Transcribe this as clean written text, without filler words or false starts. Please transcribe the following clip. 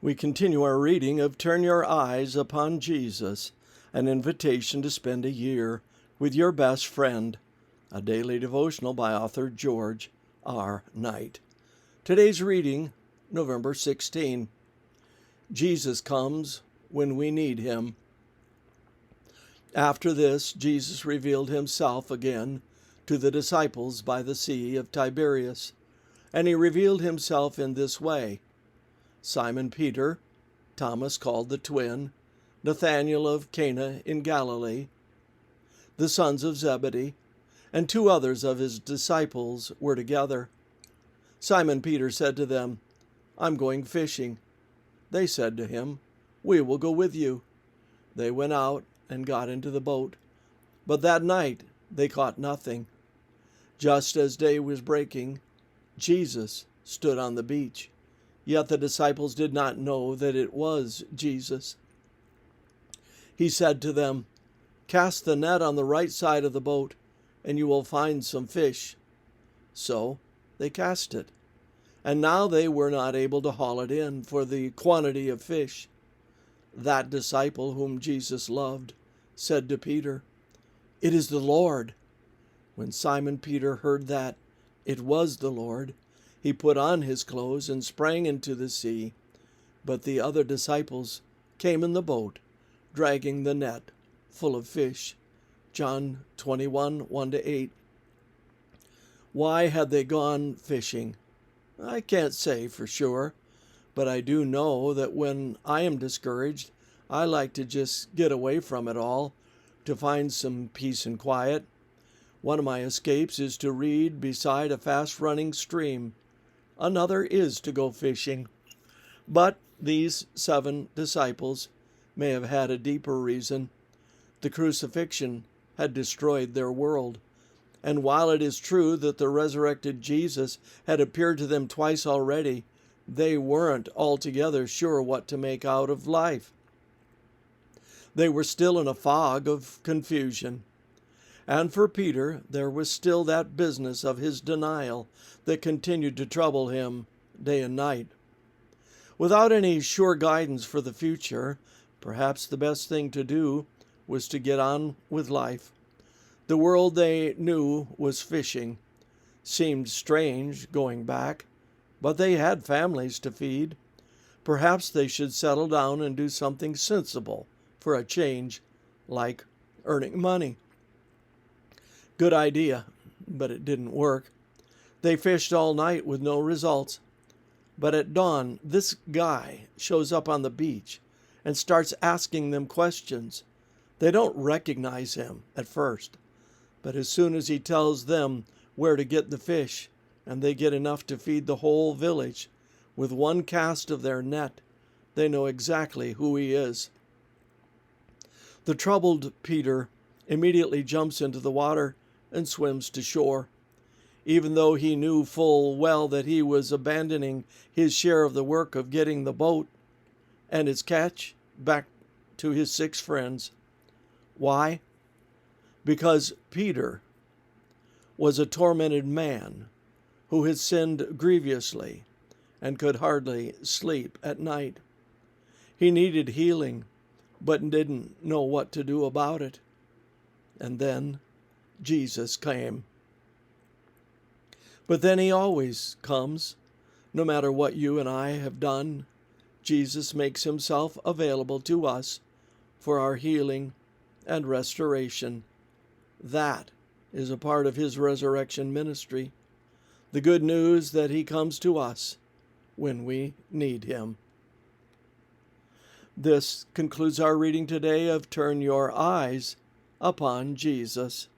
We continue our reading of Turn Your Eyes Upon Jesus, an invitation to spend a year with your best friend, a daily devotional by author George R. Knight. Today's reading, November 16. Jesus comes when we need him. After this, Jesus revealed himself again to the disciples by the Sea of Tiberias, and he revealed himself in this way. Simon Peter, Thomas called the twin, Nathanael of Cana in Galilee, the sons of Zebedee, and two others of his disciples were together. Simon Peter said to them, "I'm going fishing." They said to him, "We will go with you." They went out and got into the boat, but that night they caught nothing. Just as day was breaking, Jesus stood on the beach. Yet the disciples did not know that it was Jesus. He said to them, "Cast the net on the right side of the boat, and you will find some fish." So they cast it, and now they were not able to haul it in for the quantity of fish. That disciple whom Jesus loved said to Peter, "It is the Lord." When Simon Peter heard that it was the Lord, he put on his clothes and sprang into the sea. But the other disciples came in the boat, dragging the net full of fish. John 21, 1-8. Why had they gone fishing? I can't say for sure, but I do know that when I am discouraged, I like to just get away from it all, to find some peace and quiet. One of my escapes is to read beside a fast-running stream. Another is to go fishing. But these 7 disciples may have had a deeper reason. The crucifixion had destroyed their world. And while it is true that the resurrected Jesus had appeared to them twice already, they weren't altogether sure what to make out of life. They were still in a fog of confusion. And for Peter, there was still that business of his denial that continued to trouble him day and night. Without any sure guidance for the future, perhaps the best thing to do was to get on with life. The world they knew was fishing. Seemed strange going back, but they had families to feed. Perhaps they should settle down and do something sensible for a change, like earning money. Good idea, but it didn't work. They fished all night with no results. But at dawn, this guy shows up on the beach and starts asking them questions. They don't recognize him at first, but as soon as he tells them where to get the fish, and they get enough to feed the whole village, with one cast of their net, they know exactly who he is. The troubled Peter immediately jumps into the water and swims to shore. Even though he knew full well that he was abandoning his share of the work of getting the boat and its catch back to his 6 friends. Why? Because Peter was a tormented man who had sinned grievously and could hardly sleep at night. He needed healing, but didn't know what to do about it. And then Jesus came. But then he always comes. No matter what you and I have done, Jesus makes himself available to us for our healing and restoration. That is a part of his resurrection ministry. The good news that he comes to us when we need him. This concludes our reading today of Turn Your Eyes Upon Jesus.